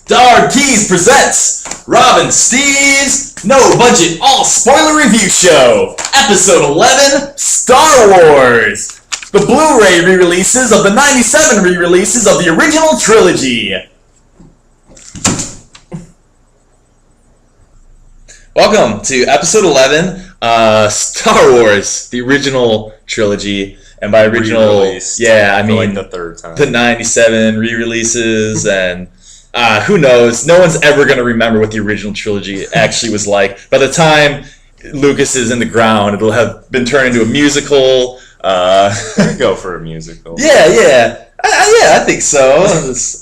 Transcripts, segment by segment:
Darb presents Robin Steve's No Budget All Spoiler Review Show, Episode 11, Star Wars, the Blu-ray re-releases of the 97 re-releases of the original trilogy. Welcome to Episode 11, Star Wars, the original trilogy. And by original, re-released, yeah, I mean like the third time. The 97 re-releases and... who knows? No one's ever going to remember what the original trilogy actually was like. By the time Lucas is in the ground, it'll have been turned into a musical. Go for a musical. Yeah, I think so.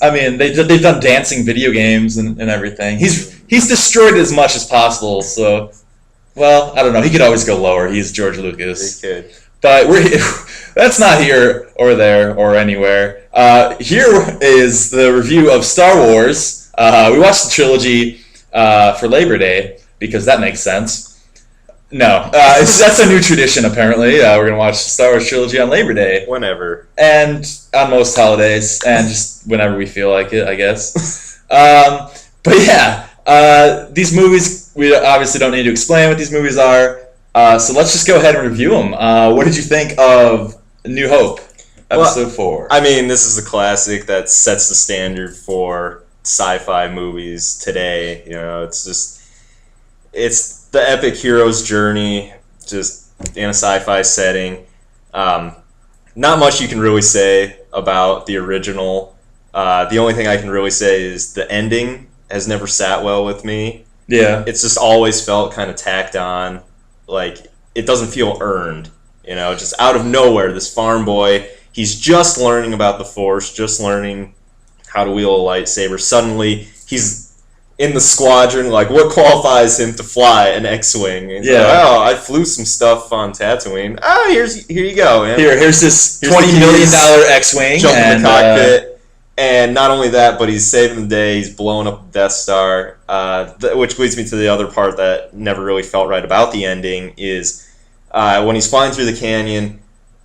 I mean, they've done dancing video games and everything. He's destroyed it as much as possible. So, well, I don't know. He could always go lower. He's George Lucas. He could. But that's not here or there or anywhere. Here is the review of Star Wars. We watched the trilogy for Labor Day because that makes sense. No, that's a new tradition apparently. We're going to watch the Star Wars trilogy on Labor Day. Whenever. And on most holidays, and just whenever we feel like it, I guess. But yeah, these movies, we obviously don't need to explain what these movies are. So let's just go ahead and review them. What did you think of New Hope, Episode 4? I mean, this is a classic that sets the standard for sci-fi movies today. You know, it's the epic hero's journey, just in a sci-fi setting. Not much you can really say about the original. The only thing I can really say is the ending has never sat well with me. Yeah. It's just always felt kind of tacked on. Like, it doesn't feel earned, you know, just out of nowhere, this farm boy, he's just learning about the Force, just learning how to wield a lightsaber. Suddenly, he's in the squadron, like, what qualifies him to fly an X-Wing? And yeah. Like, oh, I flew some stuff on Tatooine. Here you go, man. Here's this $20 million X-Wing. Jump in the cockpit. And not only that, but he's saving the day. He's blowing up the Death Star, which leads me to the other part that never really felt right about the ending is when he's flying through the canyon,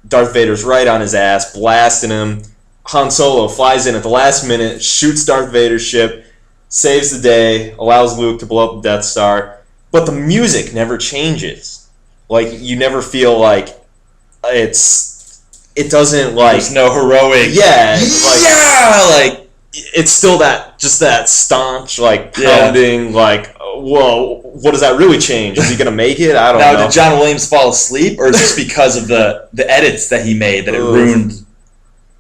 Darth Vader's right on his ass, blasting him. Han Solo flies in at the last minute, shoots Darth Vader's ship, saves the day, allows Luke to blow up the Death Star. But the music never changes. Like, you never feel like it doesn't, like... There's no heroic... Yeah! Like, it's still that staunch, like, pounding, like, whoa, what does that really change? Is he going to make it? I don't know. Now, did John Williams fall asleep, or is this because of the edits that he made that it ruined?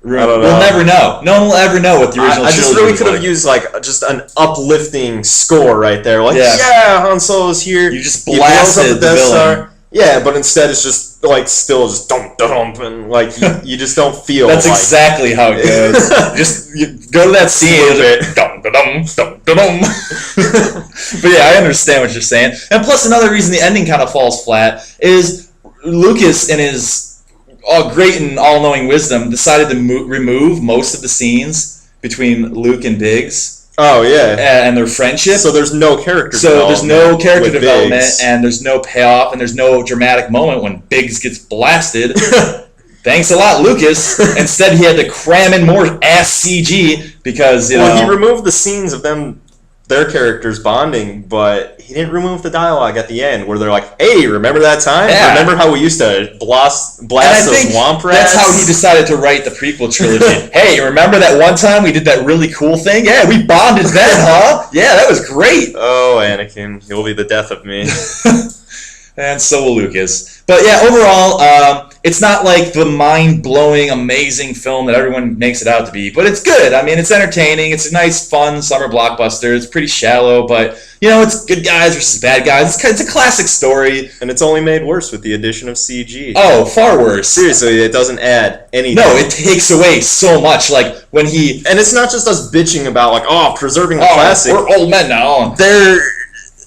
I don't know. We'll never know. No one will ever know what the original I just trilogy really was could have like. used, like, just an uplifting score right there. Like, yeah Han Solo's here. You just blasted the villain. Star. Yeah, but instead it's just, like, still just dum-dum, and, like, you just don't feel That's like... exactly how it goes. Just go to that scene and dum-dum, dum-dum. But yeah, I understand what you're saying. And plus, another reason the ending kind of falls flat is Lucas, in his great and all-knowing wisdom, decided to remove most of the scenes between Luke and Biggs. Oh, yeah. And their friendship. So there's no character development. So there's no character development, Biggs. and there's no payoff, and there's no dramatic moment when Biggs gets blasted. Thanks a lot, Lucas. Instead, he had to cram in more ass CG because, you know... Well, he removed the scenes of their characters bonding, but he didn't remove the dialogue at the end where they're like, hey, remember that time? Yeah. Remember how we used to blast those womp rats? That's how he decided to write the prequel trilogy. Hey, remember that one time we did that really cool thing? Yeah, we bonded then, huh? Yeah, that was great. Oh, Anakin, you'll be the death of me. And so will Lucas. But yeah, overall, it's not like the mind-blowing, amazing film that everyone makes it out to be, but it's good. I mean, it's entertaining. It's a nice, fun summer blockbuster. It's pretty shallow, but, you know, it's good guys versus bad guys. It's a classic story. And it's only made worse with the addition of CG. Oh, far worse. Seriously, it doesn't add anything. No, it takes away so much. Like, when he... And it's not just us bitching about, like, preserving the classic. We're old men now.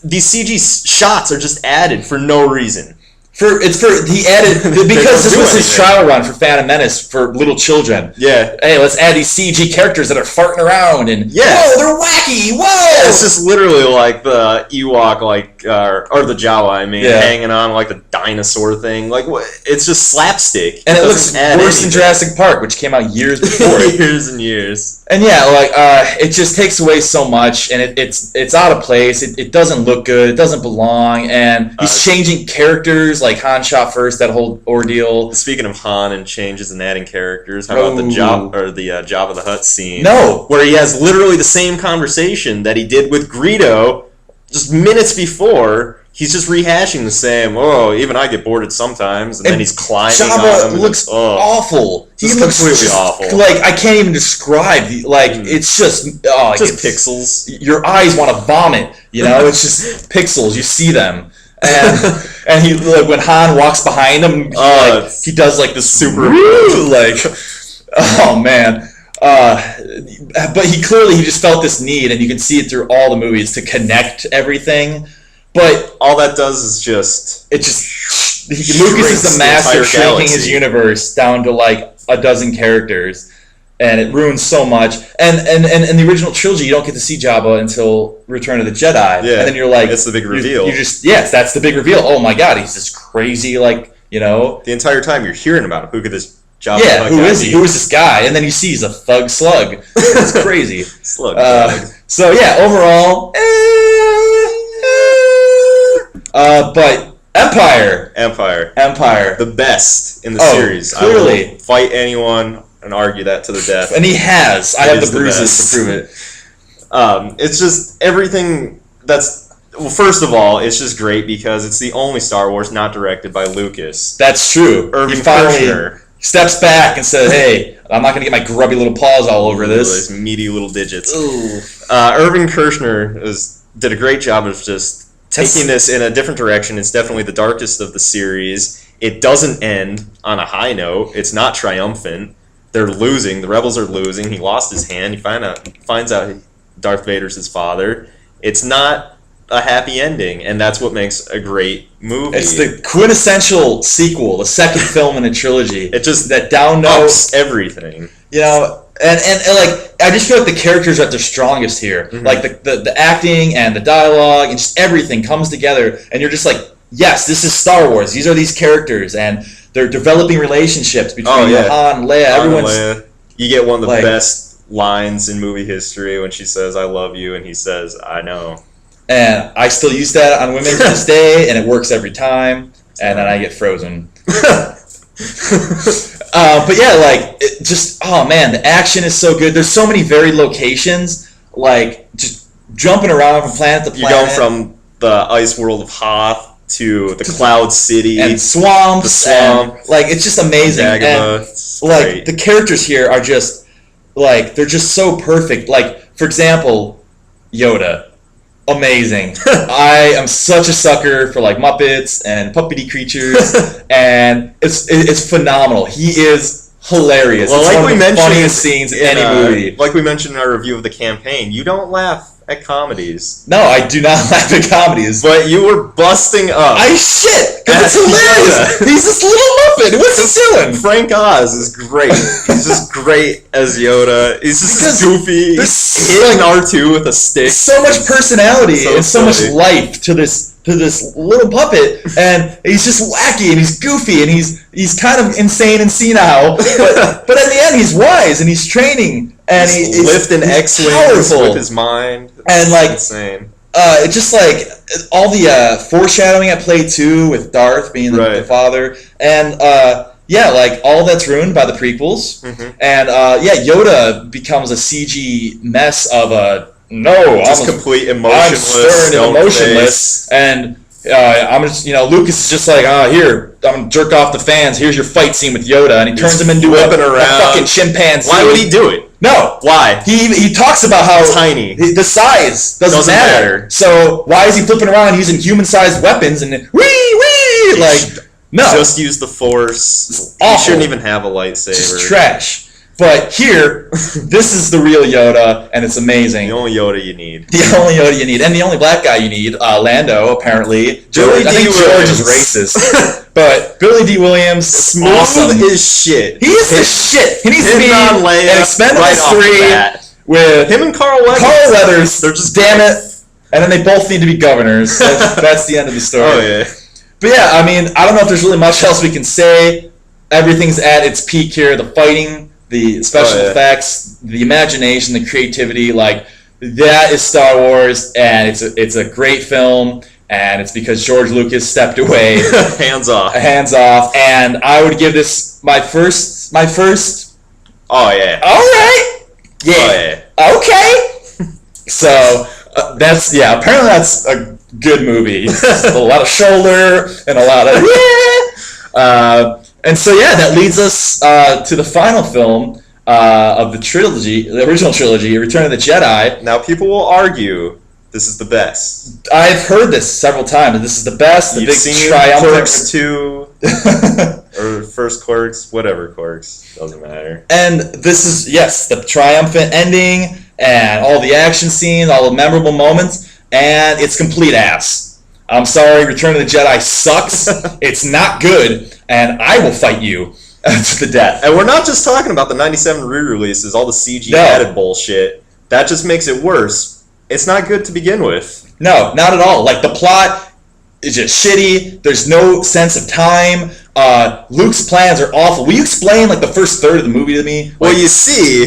These CG shots are just added for no reason. He added because this was his trial run for Phantom Menace for little children. Yeah. Hey, let's add these CG characters that are farting around and whoa, they're wacky. Whoa. Yeah, it's just literally like the Ewok, like or the Jawa, hanging on like the dinosaur thing. Like what? It's just slapstick. And it looks worse than Jurassic Park, which came out years before. Years and years. And yeah, it just takes away so much, and it's out of place. It doesn't look good. It doesn't belong, and he's changing characters. Like Han shot first, that whole ordeal. Speaking of Han and changes and adding characters, how about the Jabba the Hutt scene? No, where he has literally the same conversation that he did with Greedo just minutes before. He's just rehashing the same. Oh, even I get bored sometimes, and then he's climbing Jabba on him. Looks awful. He looks completely awful. Like I can't even describe. It's just pixels. Your eyes want to vomit. It's just pixels. You see them, and he when Han walks behind him, he does this super oh man. But he just felt this need, and you can see it through all the movies to connect everything. But all that does is Lucas is the master of shrinking his universe down to a dozen characters, and it ruins so much. And the original trilogy, you don't get to see Jabba until Return of the Jedi. Yeah, and then you're like, it's the big reveal. That's the big reveal. Oh my God, he's this crazy The entire time you're hearing about him. Who could this Jabba? Yeah, who is he? Who is this guy? And then you see he's a thug slug. It's crazy. Slug. So yeah, overall. But Empire, the best in the series. Clearly, I will fight anyone and argue that to the death. And he has. I have the bruises to prove it. It's just everything that's. Well, first of all, it's just great because it's the only Star Wars not directed by Lucas. That's true. Irving he finally Kershner steps back and says, "Hey, I'm not going to get my grubby little paws all over this." Those meaty little digits. Ooh. Irving Kershner did a great job of just taking this in a different direction. It's definitely the darkest of the series. It doesn't end on a high note. It's not triumphant. They're losing. The rebels are losing. He lost his hand. He finds out Darth Vader's his father. It's not a happy ending, and that's what makes a great movie. It's the quintessential sequel, the second film in a trilogy. It just that down note everything. And I just feel like the characters are at their strongest here. Mm-hmm. Like the acting and the dialogue and just everything comes together, and you're just like, yes, this is Star Wars. These are these characters, and they're developing relationships between Han and Leia. You get one of the best lines in movie history when she says, "I love you," and he says, "I know." And I still use that on women to this day, and it works every time. And then I get frozen. But yeah, the action is so good. There's so many varied locations, just jumping around from planet to planet. You go from the ice world of Hoth to the Cloud City and swamps. And, it's just amazing. Dagobah. And the characters here are just they're just so perfect. For example, Yoda. Amazing. I am such a sucker for Muppets and puppety creatures, and it's phenomenal. He is hilarious. Well, it's one of we the mentioned funniest scenes in any movie. Like we mentioned in our review of the campaign, you don't laugh at comedies. No, I do not laugh at comedies. But you were busting up. Because it's hilarious. He's this little Muppet. What's he doing? Frank Oz is great. He's just great as Yoda. He's just goofy. He's hitting R2 with a stick. So much personality and so much life to this little puppet, and he's just wacky and he's goofy and he's kind of insane and senile, but at the end he's wise and he's training and he's lifting X-wings with his mind. It's insane. It's just all the foreshadowing at play 2 with Darth being the father, and all that's ruined by the prequels. Mm-hmm. And Yoda becomes a CG mess of a complete emotionless. I'm stern and emotionless, and I'm just Lucas is just here, I'm gonna jerk off the fans. Here's your fight scene with Yoda, and he turns him into a fucking chimpanzee. Why would he do it? No. Why? He talks about how tiny. The size doesn't matter. So why is he flipping around using human-sized weapons and wee no? Just use the Force. He shouldn't even have a lightsaber. Just trash. But here, this is the real Yoda, and it's amazing. The only Yoda you need. The only Yoda you need. And the only black guy you need, Lando, apparently. I think George is racist. But Billy D. Williams, smooth awesome. as shit. He is the shit. He needs to be on Leia an Expendables 3 with him and Carl Weathers. Carl Weathers, they're just damn it. And then they both need to be governors. That's the end of the story. Oh, yeah. But yeah, I don't know if there's really much else we can say. Everything's at its peak here. The fighting the special effects, the imagination, the creativity, like that is Star Wars, and it's a great film, and it's because George Lucas stepped away, hands off, and I would give this my first. Oh yeah. All right. Yeah. Oh, yeah. Okay. So apparently that's a good movie. A lot of shoulder and a lot of and so that leads us to the final film of the trilogy, the original trilogy, Return of the Jedi. Now people will argue this is the best. I've heard this several times. This is the best. You've seen Clerks 2 or first Clerks, whatever Clerks, doesn't matter. And this is the triumphant ending and all the action scenes, all the memorable moments, and it's complete ass. I'm sorry, Return of the Jedi sucks. It's not good, and I will fight you to the death. And we're not just talking about the 97 re-releases, all the CG added bullshit. That just makes it worse. It's not good to begin with. No, not at all. Like, the plot is just shitty. There's no sense of time. Luke's plans are awful. Will you explain, like, the first third of the movie to me? Well, you see,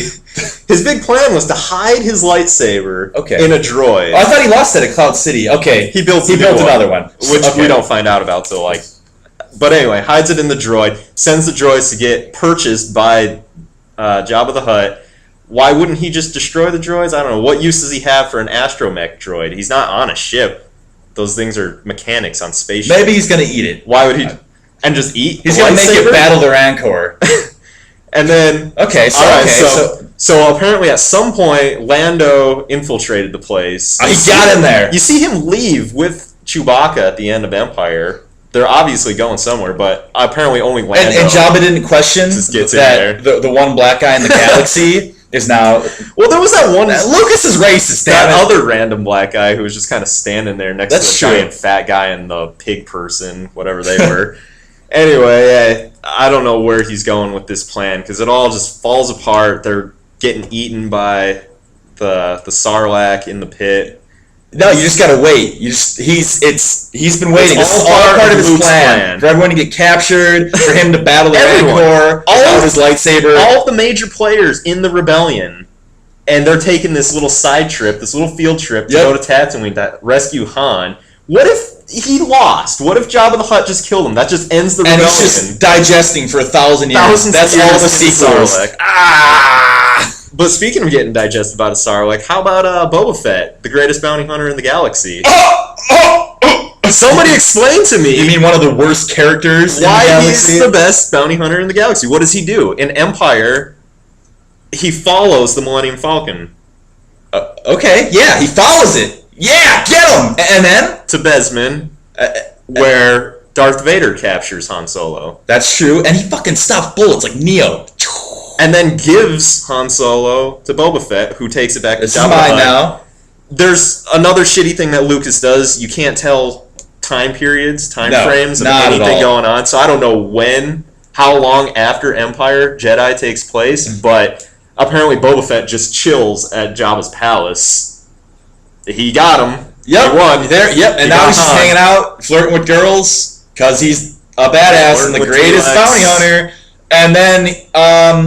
his big plan was to hide his lightsaber in a droid. Oh, I thought he lost it at Cloud City. Okay. He built another one. Which we don't find out about till, like... But anyway, hides it in the droid, sends the droids to get purchased by Jabba the Hutt. Why wouldn't he just destroy the droids? I don't know. What use does he have for an astromech droid? He's not on a ship. Those things are mechanics on spaceships. Maybe he's going to eat it. Why would he... And just eat He's going to make it battle the Rancor. And then... So apparently at some point, Lando infiltrated the place. He got in there. You see him leave with Chewbacca at the end of Empire. They're obviously going somewhere, but apparently only Lando... And Jabba didn't question that the one black guy in the galaxy is now... Well, there was that one... Lucas is racist, that other random black guy who was just kind of standing there next to the giant fat guy and the pig person, whatever they were. Anyway, I don't know where he's going with this plan, because it all just falls apart. They're getting eaten by the Sarlacc in the pit. No, you just gotta wait. He's been waiting. It's all part of his plan for everyone to get captured, for him to battle the Rancor, all of his lightsaber. All of the major players in the rebellion, and they're taking this little side trip, this little field trip to go to Tatooine to rescue Han. What if he lost? What if Jabba the Hutt just killed him? That just ends the rebellion. And he's just digesting for 1,000 years. That's all the sequels. But speaking of getting digested by the Sarlacc, how about Boba Fett, the greatest bounty hunter in the galaxy? Somebody explain to me. You mean one of the worst characters in the galaxy? He's the best bounty hunter in the galaxy? What does he do? In Empire, he follows the Millennium Falcon. Okay, yeah, he follows it. Yeah, get him! And then? To Besman, where Darth Vader captures Han Solo. That's true, and he fucking stops bullets like Neo. And then gives Han Solo to Boba Fett, who takes it back to Jabba the Hutt. This is mine now. There's another shitty thing that Lucas does. You can't tell time periods, time frames of anything going on. So I don't know how long after Empire Jedi takes place, but apparently Boba Fett just chills at Jabba's palace. He got him. Yep. He won. And now he's just hanging out, flirting with girls, because he's a badass and the greatest bounty hunter. And then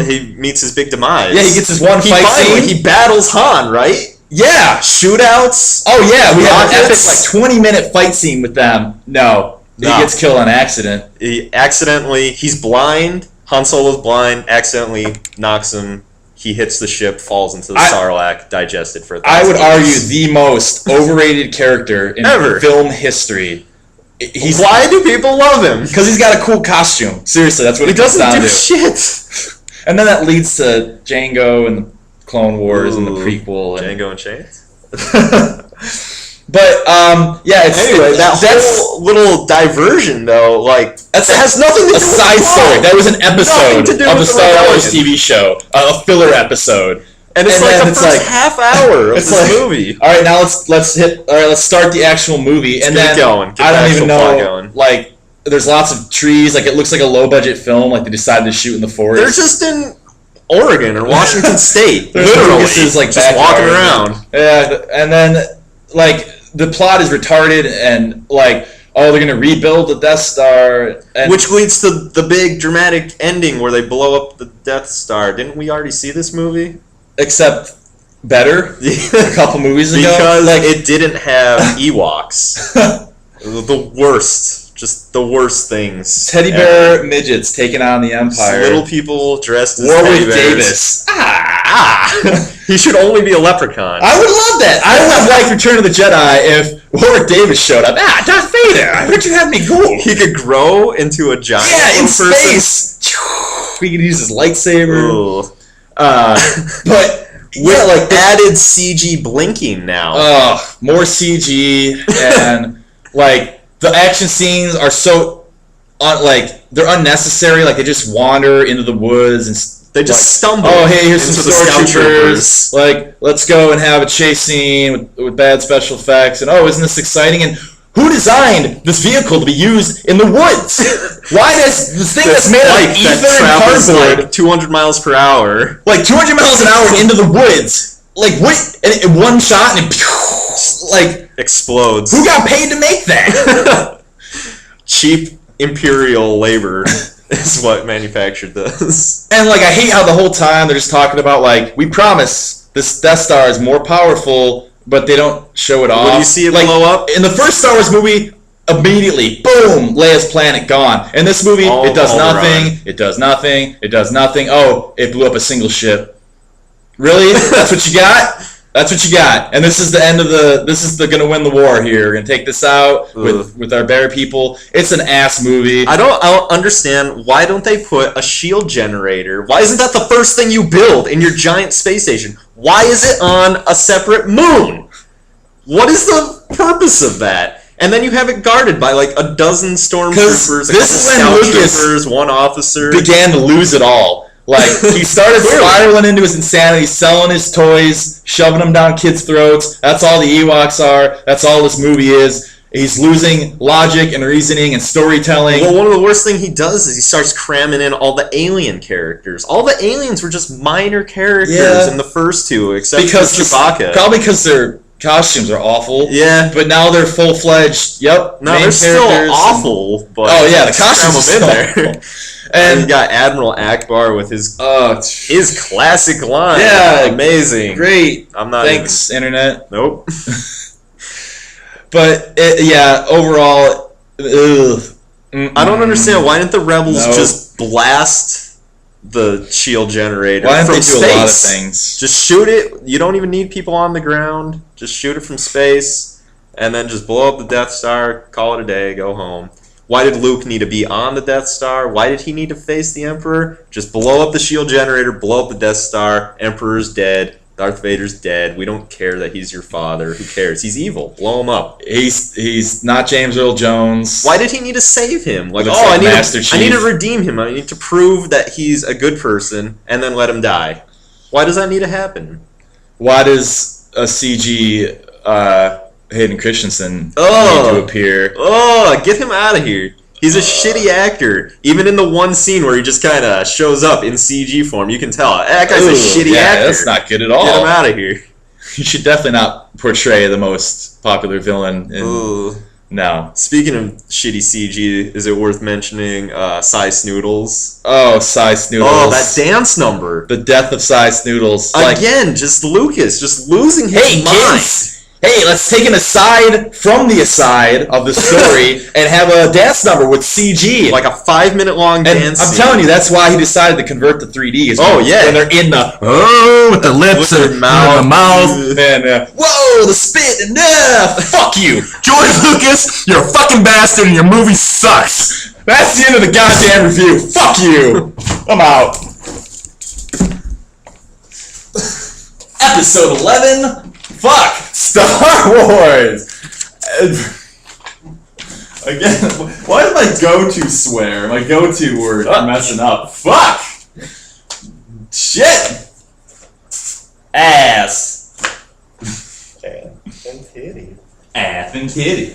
he meets his big demise. Yeah, he gets his one fight scene. He battles Han, right? Yeah. Shootouts. Oh yeah, we have an epic 20-minute fight scene with them. No, he gets killed on accident. He's blind. Han Solo's blind. Accidentally knocks him. He hits the ship, falls into the Sarlacc, digested for 1,000 years. I would argue the most overrated character in film history. Why do people love him? Because he's got a cool costume. Seriously, that's what he comes down to. He doesn't do shit. And then that leads to Django and the Clone Wars and the prequel. Django and Chains? But, anyway, that whole little diversion, though, that has nothing to do with a side story. That was an episode of the Star Wars TV show. A filler episode. And it's the first half hour of this movie. All right, now let's start the actual movie, and then I don't even know. There's lots of trees. It looks like a low budget film. They decided to shoot in the forest. They're just in Oregon or Washington State, literally, just walking around. Yeah, and then the plot is retarded, and oh, they're gonna rebuild the Death Star, and Which leads to the big dramatic ending where they blow up the Death Star. Didn't we already see this movie? except better a couple movies ago Because it didn't have Ewoks. The worst. Just the worst things. Teddy bear midgets taking on the Empire. Little people dressed as Warwick teddy bears. Davis. He should only be a leprechaun. I would love that. I would like Return of the Jedi if Warwick Davis showed up. Darth Vader, I heard you had me cool. He could grow into a giant Yeah, in person. space. He could use his lightsaber. Ooh. But With like added CG blinking now. More CG and like the action scenes are so they're unnecessary. Like they just wander into the woods and They just stumble. Oh, hey, here's some into the stormtroopers. Like, let's go and have a chase scene with bad special effects. And isn't this exciting? And who designed this vehicle to be used in the woods? Why does this thing that's made out of ether and cardboard, like 200 miles per hour, like 200 miles an hour into the woods? Like what? In one shot and it explodes. Who got paid to make that? Cheap imperial labor. Is what manufactured this. And I hate how the whole time they're just talking about we promise this Death Star is more powerful, but they don't show it off. When you see it blow up in the first Star Wars movie, immediately, boom, Leia's planet gone. In this movie, it does nothing. It does nothing. It does nothing. Oh, it blew up a single ship. Really? That's what you got? That's what you got. And this is the end of this is gonna win the war here. We're gonna take this out with our bear people. It's an ass movie. I don't understand, why don't they put a shield generator? Why isn't that the first thing you build in your giant space station? Why is it on a separate moon? What is the purpose of that? And then you have it guarded by a dozen stormtroopers, a couple scout troopers, one officer. Began to lose it all. He started spiraling into his insanity, selling his toys, shoving them down kids' throats. That's all the Ewoks are. That's all this movie is. He's losing logic and reasoning and storytelling. Well, one of the worst things he does is he starts cramming in all the alien characters. All the aliens were just minor characters in the first two, except for Chewbacca. Probably because their costumes are awful. Yeah. But now they're full-fledged, No, they're still awful, but the costumes in there. And you got Admiral Akbar with his classic line. Yeah, amazing, great. I'm not. Thanks, internet. Nope. But overall, I don't understand. Why didn't the rebels just blast the shield generator Why from didn't they do space? a lot of things? Just shoot it. You don't even need people on the ground. Just shoot it from space, and then just blow up the Death Star. Call it a day. Go home. Why did Luke need to be on the Death Star? Why did he need to face the Emperor? Just blow up the shield generator, blow up the Death Star. Emperor's dead. Darth Vader's dead. We don't care that he's your father. Who cares? He's evil. Blow him up. He's not James Earl Jones. Why did he need to save him? I need to redeem him. I need to prove that he's a good person and then let him die. Why does that need to happen? Why does a CG Hayden Christensen need to appear? Get him out of here. He's a shitty actor. Even in the one scene where he just kind of shows up in CG form, you can tell that guy's a shitty actor. That's not good at all. Get him out of here. You should definitely not portray the most popular villain. No. Speaking of shitty CG, is it worth mentioning Cy Snoodles? Oh, Cy Snoodles. Oh, that dance number. The death of Cy Snoodles. Again, just Lucas, just losing his mind. Hey, let's take an aside from the aside of the story and have a dance number with CG. Like a 5-minute long dance I'm telling you, that's why he decided to convert to 3D. When they're in with the lips and the mouth. And, whoa, the spit, and fuck you. George Lucas, you're a fucking bastard and your movie sucks. That's the end of the goddamn review. Fuck you. I'm out. Episode 11. Fuck! Star Wars! Again, why is my go-to swear? My go-to word for messing up. Fuck! Shit! Ass. And titty. Ass and titty.